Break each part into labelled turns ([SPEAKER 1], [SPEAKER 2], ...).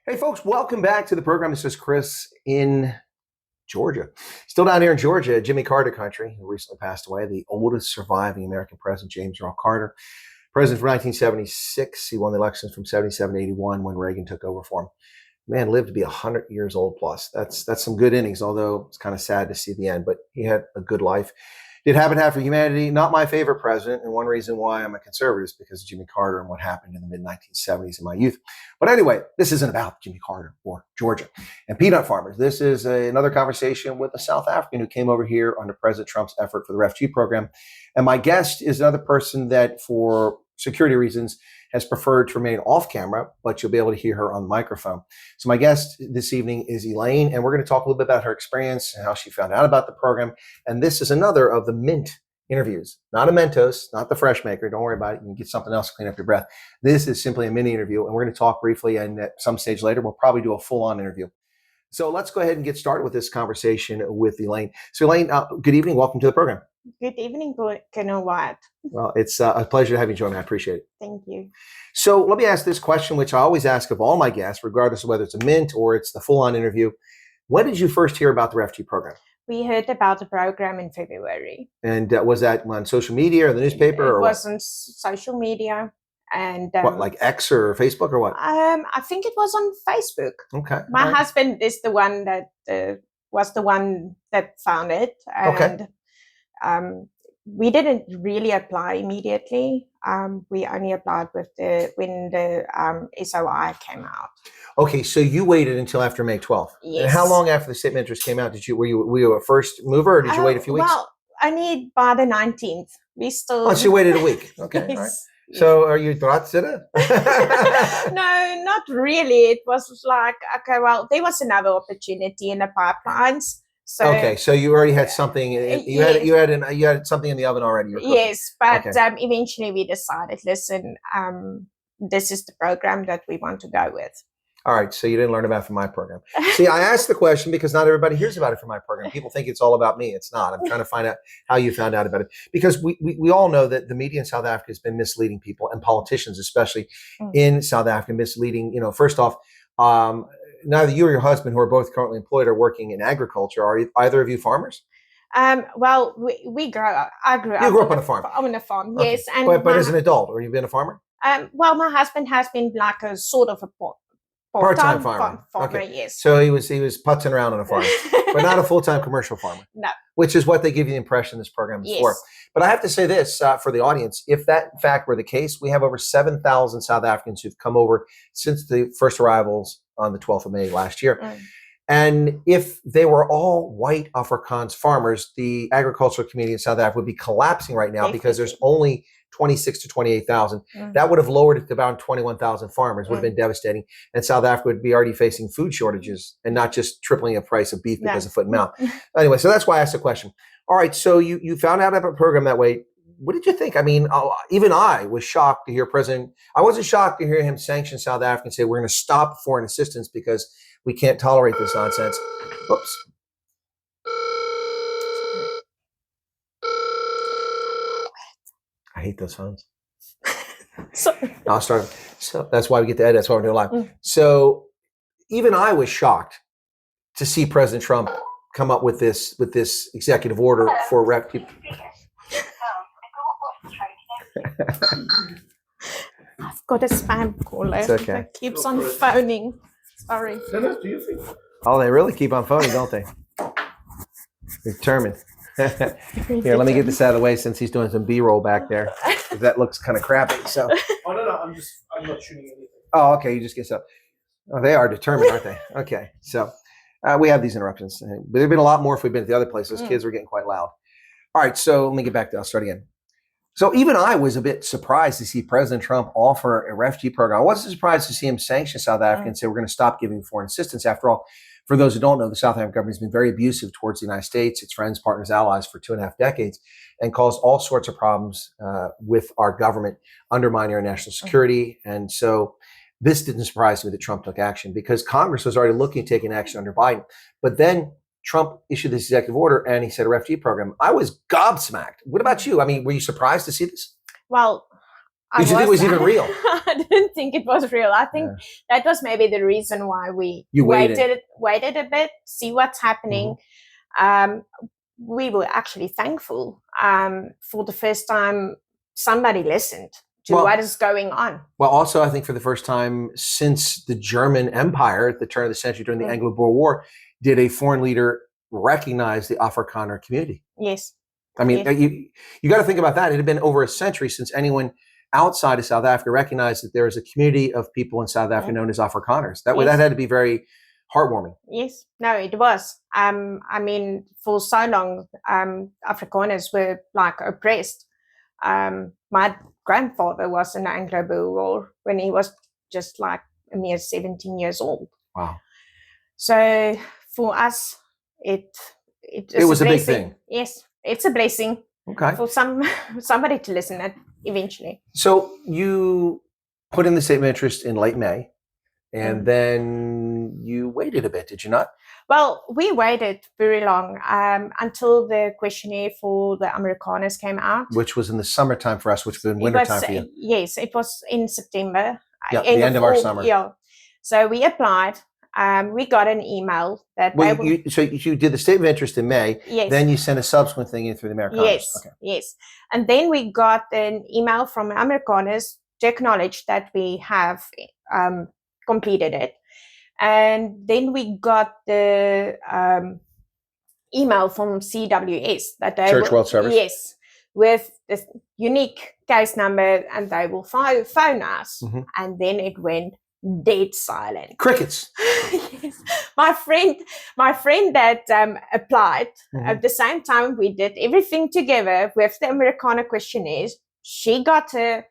[SPEAKER 1] Hey, folks, welcome back to the program. This is Chris in Georgia. Still down here in Georgia, Jimmy Carter country, who recently passed away, the oldest surviving American president, James Earl Carter. President from 1976. He won the elections from 77 to 81 when Reagan took over for him. Man lived to be 100 years old plus. That's some good innings, although it's kind of sad to see the end, but he had a good life. Did happen to have for humanity. Not my favorite president, and one reason why I'm a conservative is because of Jimmy Carter and what happened in the mid-1970s in my youth. But anyway, this isn't about Jimmy Carter or Georgia and peanut farmers. This is another conversation with a South African who came over here under President Trump's effort for the Refugee program. And my guest is another person that, for security reasons, has preferred to remain off camera, but you'll be able to hear her on the microphone. So my guest this evening is Elaine, and we're going to talk a little bit about her experience and how she found out about the program. And this is another of the Mint interviews, not a Mentos, not the Fresh Maker. Don't worry about it. You can get something else to clean up your breath. This is simply a mini interview, and we're going to talk briefly, and at some stage later, we'll probably do a full-on interview. So let's go ahead and get started with this conversation with Elaine. So Elaine, good evening. Welcome to the program.
[SPEAKER 2] Good evening, Colonel Wyatt.
[SPEAKER 1] Well, it's a pleasure to have you join me. I appreciate it.
[SPEAKER 2] Thank you.
[SPEAKER 1] So let me ask this question, which I always ask of all my guests, regardless of whether it's a Mint or it's the full-on interview. When did you first hear about the Refugee program?
[SPEAKER 2] We heard about the program in February.
[SPEAKER 1] And was that on social media or the newspaper?
[SPEAKER 2] It was on social media. And
[SPEAKER 1] what, like X or Facebook or what?
[SPEAKER 2] I think it was on Facebook.
[SPEAKER 1] Okay.
[SPEAKER 2] My husband is the one that was the one that found it. And we didn't really apply immediately. We only applied when the SOI came out.
[SPEAKER 1] Okay, so you waited until after May 12th.
[SPEAKER 2] Yes.
[SPEAKER 1] And how long after the statement of interest came out were you a first mover, or did you wait a few weeks?
[SPEAKER 2] Well, only by the 19th. We still.
[SPEAKER 1] Oh, so you waited a week. Okay.
[SPEAKER 2] Yes.
[SPEAKER 1] All right. So are you Dratsida?
[SPEAKER 2] No, not really. It was like, okay, well, there was another opportunity in the pipelines. So,
[SPEAKER 1] okay, so you already had something. You had something in the oven already.
[SPEAKER 2] Yes, but eventually we decided, listen, this is the program that we want to go with.
[SPEAKER 1] All right, so you didn't learn about it from my program. See, I asked the question because not everybody hears about it from my program. People think it's all about me. It's not. I'm trying to find out how you found out about it, because we all know that the media in South Africa has been misleading people, and politicians, especially in South Africa, misleading. You know, first off, neither you or your husband, who are both currently employed, are working in agriculture. Are either of you farmers?
[SPEAKER 2] Well, I grew up.
[SPEAKER 1] You grew up on a farm.
[SPEAKER 2] On a farm,
[SPEAKER 1] okay.
[SPEAKER 2] yes. And
[SPEAKER 1] but as an adult, or you've been a farmer?
[SPEAKER 2] Well, my husband has been like a sort of a
[SPEAKER 1] part-time farmer.
[SPEAKER 2] Okay. Yes.
[SPEAKER 1] So he was putzing around on a farm, but not a full-time commercial farmer.
[SPEAKER 2] No.
[SPEAKER 1] Which is what they give you the impression this program is for. But I have to say this for the audience: if that in fact were the case, we have over 7,000 South Africans who've come over since the first arrivals on the 12th of May last year. And if they were all white Afrikaans farmers, the agricultural community in South Africa would be collapsing right now because there's only 26 to 28,000. That would have lowered it to about 21,000 farmers. Would have been devastating. And South Africa would be already facing food shortages and not just tripling the price of beef because of foot and mouth. Anyway, so that's why I asked the question. All right, so you found out about a program that way. What did you think? I mean, even I was shocked to hear I wasn't shocked to hear him sanction South Africa and say, we're going to stop foreign assistance because we can't tolerate this nonsense. Whoops. I hate those phones. I'll start. So that's why we get to edit. That's why we're doing live. So even I was shocked to see President Trump come up with this executive order for rep people.
[SPEAKER 2] I've got a spam caller.
[SPEAKER 1] It's okay.
[SPEAKER 2] That keeps on phoning. Sorry.
[SPEAKER 1] Oh, they really keep on phoning, don't they? Determined. Here, let me get this out of the way since he's doing some B-roll back there. That looks kind of crappy. So.
[SPEAKER 3] Oh no, I'm not shooting anything.
[SPEAKER 1] Oh, okay. You just get so. Oh, they are determined, aren't they? Okay. So we have these interruptions, but there've been a lot more if we've been at the other places. Kids were getting quite loud. All right. So let me get back to. I'll start again. So even I was a bit surprised to see President Trump offer a refugee program. I wasn't surprised to see him sanction South Africa and say we're going to stop giving foreign assistance. After all, for those who don't know, the South African government has been very abusive towards the United States, its friends, partners, allies for 2.5 decades, and caused all sorts of problems with our government, undermining our national security. And so this didn't surprise me that Trump took action, because Congress was already looking at taking action under Biden. But then Trump issued this executive order and he said a refugee program. I was gobsmacked. What about you? I mean, were you surprised to see this?
[SPEAKER 2] Well,
[SPEAKER 1] Did you think it was even real?
[SPEAKER 2] I didn't think it was real. I think that was maybe the reason why we waited a bit, see what's happening. We were actually thankful for the first time somebody listened to what is going on.
[SPEAKER 1] Well, also, I think for the first time since the German Empire at the turn of the century during the Anglo-Boer War, did a foreign leader recognize the Afrikaner community.
[SPEAKER 2] Yes.
[SPEAKER 1] I mean, you got to think about that. It had been over a century since anyone outside of South Africa recognized that there is a community of people in South Africa known as Afrikaners. That had to be very heartwarming.
[SPEAKER 2] Yes, no, it was. I mean, for so long, Afrikaners were like oppressed. My grandfather was in the Anglo-Boer War when he was just like a mere 17 years old.
[SPEAKER 1] Wow.
[SPEAKER 2] So for us, it
[SPEAKER 1] was a big thing.
[SPEAKER 2] Yes, it's a blessing.
[SPEAKER 1] Okay.
[SPEAKER 2] For somebody to listen at eventually.
[SPEAKER 1] So you put in the statement of interest in late May, and then you waited a bit, did you not?
[SPEAKER 2] Well, we waited very long until the questionnaire for the Amerikaners came out.
[SPEAKER 1] Which was in the summertime for us, which was in wintertime for you.
[SPEAKER 2] Yes, it was in September.
[SPEAKER 1] Yeah, the end of our summer.
[SPEAKER 2] Yeah. So we applied. We got an email that
[SPEAKER 1] so you did the statement of interest in May.
[SPEAKER 2] Yes.
[SPEAKER 1] Then you sent a subsequent thing in through the Amerikaners.
[SPEAKER 2] Yes. Okay. Yes. And then we got an email from Amerikaners to acknowledge that we have completed it. And then we got the email from CWS that they
[SPEAKER 1] Church World Service.
[SPEAKER 2] Yes, with the unique case number, and they will phone us. And then it went dead silent.
[SPEAKER 1] Crickets.
[SPEAKER 2] Yes. My friend that applied at the same time we did everything together with the Amerikaner questionnaires. She got an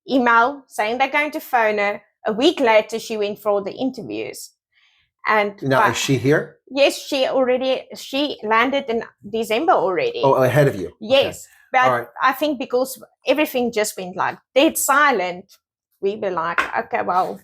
[SPEAKER 2] email saying they're going to phone her. A week later, she went for all the interviews. And
[SPEAKER 1] now, is she here?
[SPEAKER 2] Yes, she landed in December already.
[SPEAKER 1] Oh, ahead of you.
[SPEAKER 2] Yes.
[SPEAKER 1] Okay.
[SPEAKER 2] But I think because everything just went like dead silent, we were like, okay, well,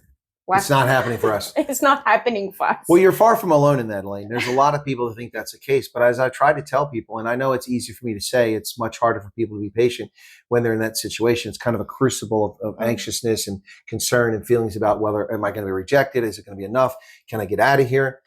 [SPEAKER 1] it's not happening for us.
[SPEAKER 2] It's not happening for us.
[SPEAKER 1] Well, you're far from alone in that, Elaine. There's a lot of people who think that's the case. But as I try to tell people, and I know it's easy for me to say, it's much harder for people to be patient when they're in that situation. It's kind of a crucible of anxiousness and concern and feelings about whether, am I going to be rejected? Is it going to be enough? Can I get out of here?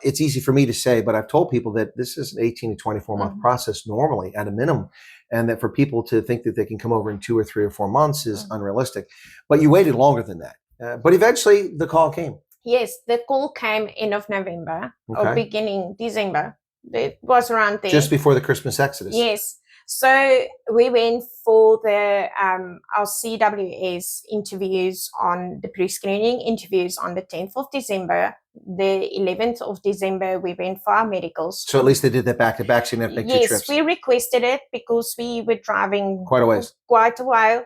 [SPEAKER 1] It's easy for me to say, but I've told people that this is an 18 to 24 month process normally at a minimum. And that for people to think that they can come over in 2 or 3 or 4 months is unrealistic. But you waited longer than that. But eventually the call came.
[SPEAKER 2] Yes, the call came end of November or beginning December. It was around there.
[SPEAKER 1] Just before the Christmas exodus.
[SPEAKER 2] Yes. So we went for the our CWS interviews on the pre-screening interviews on the 10th of December. The 11th of December, we went for our medicals.
[SPEAKER 1] So at least they did that back to back, so you didn't have to make 2 trips.
[SPEAKER 2] Yes, we requested it because we were driving
[SPEAKER 1] quite a ways.
[SPEAKER 2] Quite a while.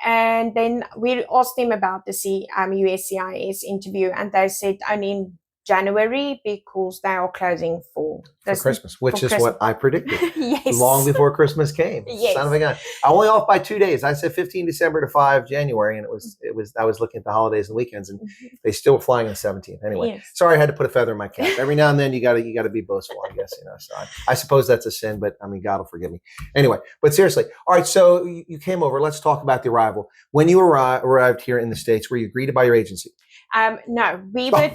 [SPEAKER 2] And then we asked them about the USCIS interview, and they said only in January because they are closing for
[SPEAKER 1] Christmas, which is what I predicted.
[SPEAKER 2] Yes.
[SPEAKER 1] Long before Christmas came.
[SPEAKER 2] Yes.
[SPEAKER 1] Son of a gun. I'm only off by 2 days. I said 15 December to 5 January, and I was looking at the holidays and weekends, and they still were flying on the 17th. Anyway, sorry I had to put a feather in my cap. Every now and then you gotta be boastful, I guess, So I suppose that's a sin, but I mean, God will forgive me. Anyway, but seriously, all right, so you came over. Let's talk about the arrival. When you arrived here in the States, were you greeted by your agency?
[SPEAKER 2] No, we were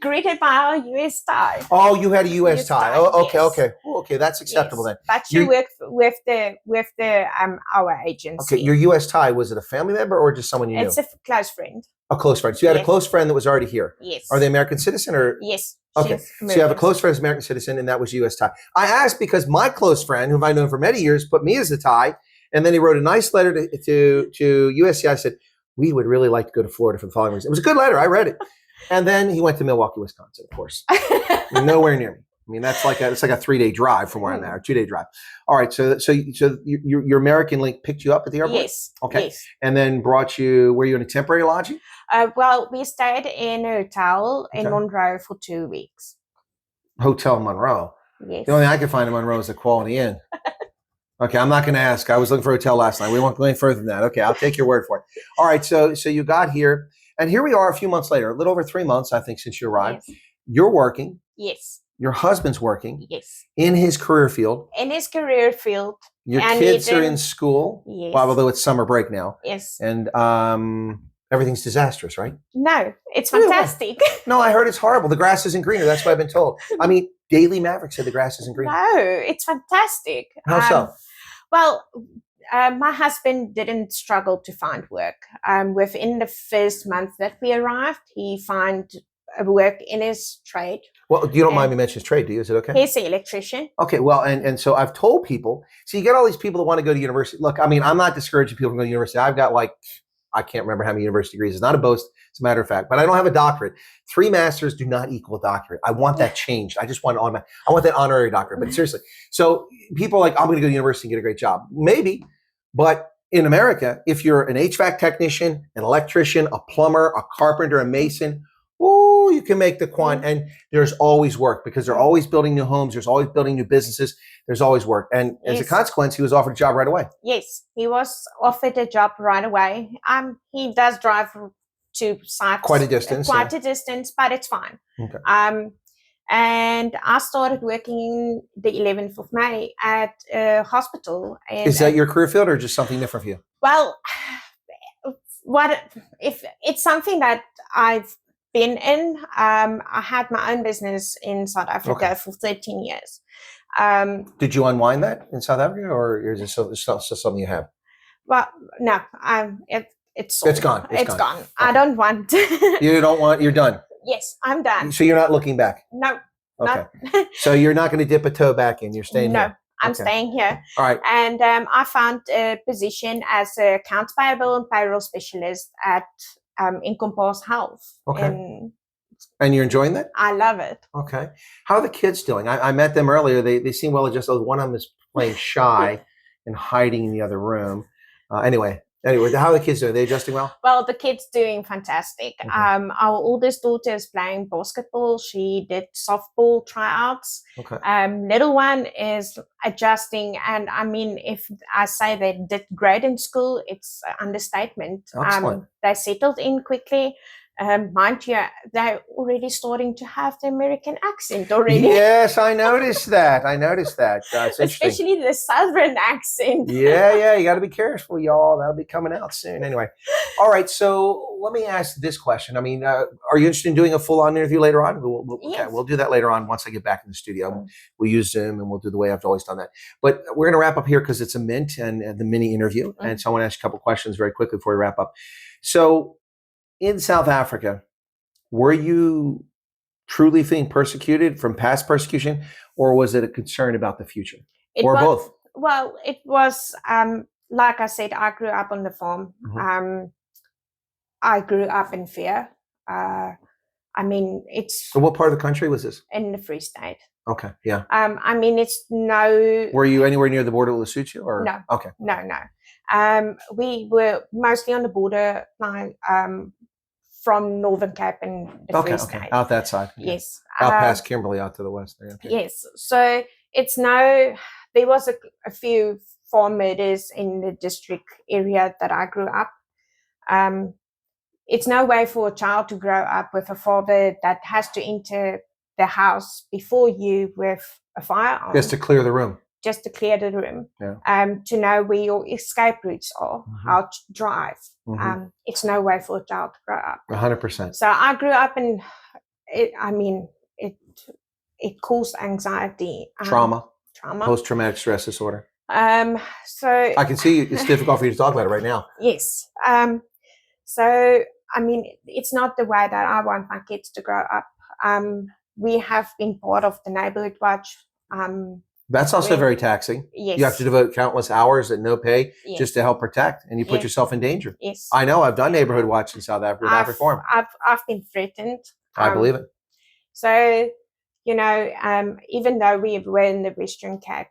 [SPEAKER 2] greeted by our US tie.
[SPEAKER 1] Oh, you had a US tie. Oh, okay,
[SPEAKER 2] yes.
[SPEAKER 1] Okay, that's acceptable then.
[SPEAKER 2] But you worked with the our agency.
[SPEAKER 1] Okay, your US tie, was it a family member or just someone you knew?
[SPEAKER 2] It's a close friend.
[SPEAKER 1] A close friend. So you had a close friend that was already here.
[SPEAKER 2] Yes.
[SPEAKER 1] Are they American citizen or?
[SPEAKER 2] Yes.
[SPEAKER 1] Okay. So you have a close friend who's American citizen, and that was US tie. I asked because my close friend, whom I've known for many years, put me as a tie, and then he wrote a nice letter to USC. I said, we would really like to go to Florida for the following reason. It was a good letter. I read it. And then he went to Milwaukee, Wisconsin, of course. Nowhere near me. I mean, it's like a 3-day drive from where I'm at, or 2-day drive. All right. So your American Link picked you up at the airport?
[SPEAKER 2] Yes.
[SPEAKER 1] Okay.
[SPEAKER 2] Yes.
[SPEAKER 1] And then brought you, were you in a temporary lodging?
[SPEAKER 2] Well, we stayed in a hotel in Monroe for 2 weeks.
[SPEAKER 1] Hotel Monroe?
[SPEAKER 2] Yes.
[SPEAKER 1] The only thing I could find in Monroe is a Quality Inn. Okay, I'm not going to ask. I was looking for a hotel last night. We won't go any further than that. Okay, I'll take your word for it. All right, so you got here, and here we are a few months later, a little over 3 months, I think, since you arrived.
[SPEAKER 2] Yes.
[SPEAKER 1] You're working.
[SPEAKER 2] Yes.
[SPEAKER 1] Your husband's working
[SPEAKER 2] Yes.
[SPEAKER 1] in his career field.
[SPEAKER 2] In his career field.
[SPEAKER 1] Your
[SPEAKER 2] and
[SPEAKER 1] kids are in school.
[SPEAKER 2] Yes.
[SPEAKER 1] Well, although it's summer break now.
[SPEAKER 2] Yes.
[SPEAKER 1] And everything's disastrous, right?
[SPEAKER 2] No, it's fantastic.
[SPEAKER 1] No, I heard it's horrible. The grass isn't greener. That's what I've been told. I mean, Daily Maverick said the grass isn't greener.
[SPEAKER 2] No, it's fantastic.
[SPEAKER 1] How so?
[SPEAKER 2] Well, my husband didn't struggle to find work. Within the first month that we arrived, he found work in his trade.
[SPEAKER 1] Well, you don't mind me mentioning his trade, do you? Is it okay?
[SPEAKER 2] He's an electrician.
[SPEAKER 1] Okay, well, and so I've told people, so you get all these people that want to go to university. Look, I mean, I'm not discouraging people from going to university. I've got I can't remember how many university degrees. It's not a boast, it's a matter of fact, but I don't have a doctorate. 3 masters do not equal a doctorate. I want that changed. I just want I want that honorary doctorate, but seriously. So people are like, I'm going to go to university and get a great job. Maybe, but in America, if you're an HVAC technician, an electrician, a plumber, a carpenter, a mason, oh, you can make the quant, and there's always work because they're always building new homes. There's always building new businesses. There's always work. And as a consequence, he was offered a job right away.
[SPEAKER 2] Yes, he was offered a job right away. He does drive to sites.
[SPEAKER 1] Quite a distance.
[SPEAKER 2] A distance, but it's fine.
[SPEAKER 1] Okay.
[SPEAKER 2] And I started working the 11th of May at a hospital.
[SPEAKER 1] Is that your career field or just something different for you?
[SPEAKER 2] Well, if it's something that I've been in. I had my own business in South Africa for 13 years.
[SPEAKER 1] Did you unwind that in South Africa, or is it still something you have?
[SPEAKER 2] Well, no, it's
[SPEAKER 1] gone.
[SPEAKER 2] It's gone.
[SPEAKER 1] Okay.
[SPEAKER 2] I don't want.
[SPEAKER 1] You don't want. You're done.
[SPEAKER 2] Yes, I'm done.
[SPEAKER 1] So you're not looking back.
[SPEAKER 2] No.
[SPEAKER 1] Okay. So you're not going to dip a toe back in. You're staying here.
[SPEAKER 2] No, I'm staying here.
[SPEAKER 1] All right.
[SPEAKER 2] And I found a position as a accounts payable and payroll specialist at Encompass Health.
[SPEAKER 1] Okay. And you're enjoying that?
[SPEAKER 2] I love it.
[SPEAKER 1] Okay. How are the kids doing? I met them earlier. They seem well adjusted. One of them is playing shy and hiding in the other room. Anyway, how are the kids doing? Are they adjusting well?
[SPEAKER 2] Well, the kids doing fantastic.
[SPEAKER 1] Okay.
[SPEAKER 2] Our oldest daughter is playing basketball. She did softball tryouts.
[SPEAKER 1] Okay.
[SPEAKER 2] Little one is adjusting, and I mean, if I say they did great in school, it's an understatement.
[SPEAKER 1] Excellent.
[SPEAKER 2] They settled in quickly. Mind you, they're already starting to have the American accent already.
[SPEAKER 1] Yes, I noticed that.
[SPEAKER 2] Especially the Southern accent.
[SPEAKER 1] Yeah, you got to be careful, y'all. That'll be coming out soon. Anyway, all right. So let me ask this question. I mean, are you interested in doing a full-on interview later on?
[SPEAKER 2] Yes.
[SPEAKER 1] We'll do that later on once I get back in the studio. We'll use Zoom and we'll do the way I've always done that. But we're going to wrap up here because it's a mint and the mini interview. And so I want to ask you a couple questions very quickly before we wrap up. So in South Africa, were you truly feeling persecuted from past persecution, or was it a concern about the future, both?
[SPEAKER 2] Well, it was, like I said, I grew up on the farm.
[SPEAKER 1] Mm-hmm.
[SPEAKER 2] I grew up in fear. I mean, it's...
[SPEAKER 1] So what part of the country was this?
[SPEAKER 2] In the Free State.
[SPEAKER 1] Okay, yeah.
[SPEAKER 2] I mean, it's no...
[SPEAKER 1] Were you anywhere near the border with Lesotho? Or?
[SPEAKER 2] No.
[SPEAKER 1] Okay.
[SPEAKER 2] No. We were mostly on the border line, from Northern Cape and the Free State.
[SPEAKER 1] Okay, out that side. Yeah.
[SPEAKER 2] Yes.
[SPEAKER 1] Out past Kimberley, out to the west. There. Okay.
[SPEAKER 2] Yes. So it's there was a few farm murders in the district area that I grew up. It's no way for a child to grow up with a father that has to enter the house before you with a firearm.
[SPEAKER 1] Just to clear the room.
[SPEAKER 2] Just to clear the room.
[SPEAKER 1] Yeah.
[SPEAKER 2] To know where your escape routes are, how to drive. It's no way for a child to grow up.
[SPEAKER 1] 100%.
[SPEAKER 2] So I grew up in it. I mean, it caused anxiety.
[SPEAKER 1] Trauma. Post-traumatic stress disorder.
[SPEAKER 2] So
[SPEAKER 1] I can see it's difficult for you to talk about it right now.
[SPEAKER 2] Yes. So I mean, it's not the way that I want my kids to grow up. We have been part of the neighborhood watch.
[SPEAKER 1] That's also very taxing.
[SPEAKER 2] Yes.
[SPEAKER 1] You have to devote countless hours at no pay just to help protect, and you put yourself in danger.
[SPEAKER 2] Yes.
[SPEAKER 1] I know. I've done neighborhood watch in South Africa without reform.
[SPEAKER 2] I've been threatened.
[SPEAKER 1] I believe it.
[SPEAKER 2] So, you know, even though we were in the Western Cape,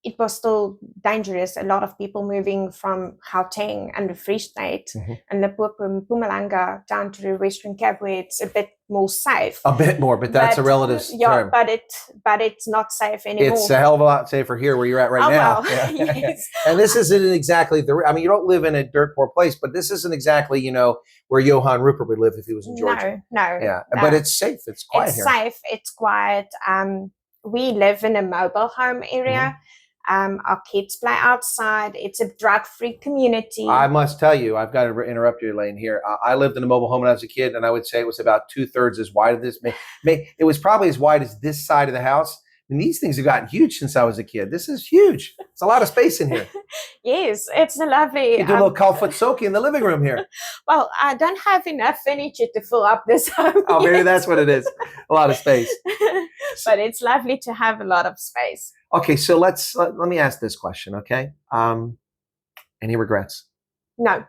[SPEAKER 2] it was still dangerous. A lot of people moving from Gauteng and the Free State and Limpopo and Mpumalanga down to the Western Cape, where it's a bit more safe.
[SPEAKER 1] A bit more, but that's a relative term.
[SPEAKER 2] But it's not safe anymore.
[SPEAKER 1] It's a hell of a lot safer here where you're at right now.
[SPEAKER 2] Well,
[SPEAKER 1] Yeah.
[SPEAKER 2] yes.
[SPEAKER 1] And this isn't exactly I mean, you don't live in a dirt poor place, but this isn't exactly, you know, where Johann Rupert would live if he was in Georgia.
[SPEAKER 2] No.
[SPEAKER 1] Yeah, but it's safe. It's quiet here.
[SPEAKER 2] It's safe. It's quiet. We live in a mobile home area. Our kids play outside. It's a drug-free community.
[SPEAKER 1] I must tell you, I've got to interrupt you, Elaine, here. I lived in a mobile home when I was a kid, and I would say it was about 2/3 as wide as this. It was probably as wide as this side of the house. And these things have gotten huge since I was a kid. This is huge. It's a lot of space in here.
[SPEAKER 2] Yes, it's a lovely.
[SPEAKER 1] You do a little kalfatsoki in the living room here.
[SPEAKER 2] Well, I don't have enough furniture to fill up this home.
[SPEAKER 1] Oh, maybe that's what it is. A lot of space.
[SPEAKER 2] But it's lovely to have a lot of space.
[SPEAKER 1] Okay, so let me ask this question, okay? Any regrets?
[SPEAKER 2] No.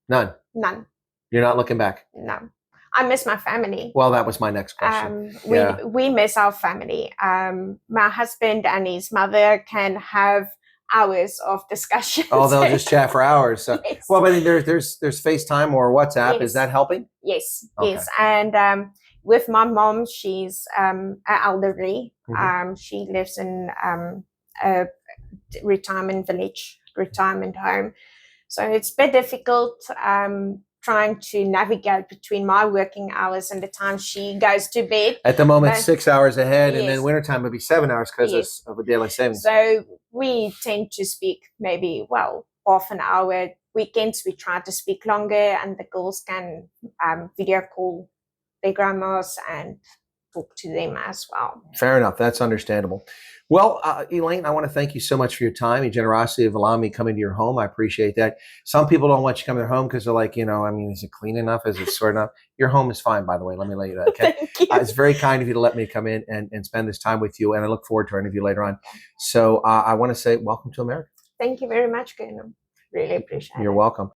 [SPEAKER 1] None?
[SPEAKER 2] None.
[SPEAKER 1] You're not looking back?
[SPEAKER 2] No. I miss my family.
[SPEAKER 1] Well, that was my next question.
[SPEAKER 2] We miss our family. My husband and his mother can have hours of discussion.
[SPEAKER 1] Oh, they'll just chat for hours. So.
[SPEAKER 2] Yes.
[SPEAKER 1] Well, but there's FaceTime or WhatsApp.
[SPEAKER 2] Yes.
[SPEAKER 1] Is that helping?
[SPEAKER 2] Yes,
[SPEAKER 1] Okay.
[SPEAKER 2] yes. And with my mom, she's elderly. She lives in a retirement village, retirement home. So it's a bit difficult trying to navigate between my working hours and the time she goes to bed.
[SPEAKER 1] At the moment, 6 hours ahead, and
[SPEAKER 2] Yes.
[SPEAKER 1] then wintertime would be 7 hours because
[SPEAKER 2] Yes.
[SPEAKER 1] of a daylight savings.
[SPEAKER 2] So we tend to speak maybe, half an hour. Weekends, we try to speak longer, and the girls can video call their grandmas and talk to them as well.
[SPEAKER 1] Fair enough. That's understandable. Well, Elaine, I want to thank you so much for your time, your generosity of allowing me to come into your home. I appreciate that. Some people don't want you to come to their home because they're like, I mean, is it clean enough? Is it sort enough? Your home is fine, by the way. Let me let you know. Okay.
[SPEAKER 2] Thank you.
[SPEAKER 1] It's very kind of you to let me come in and spend this time with you. And I look forward to our interview later on. So I want to say welcome to America.
[SPEAKER 2] Thank you very much, Gernum. Really appreciate it.
[SPEAKER 1] You're welcome.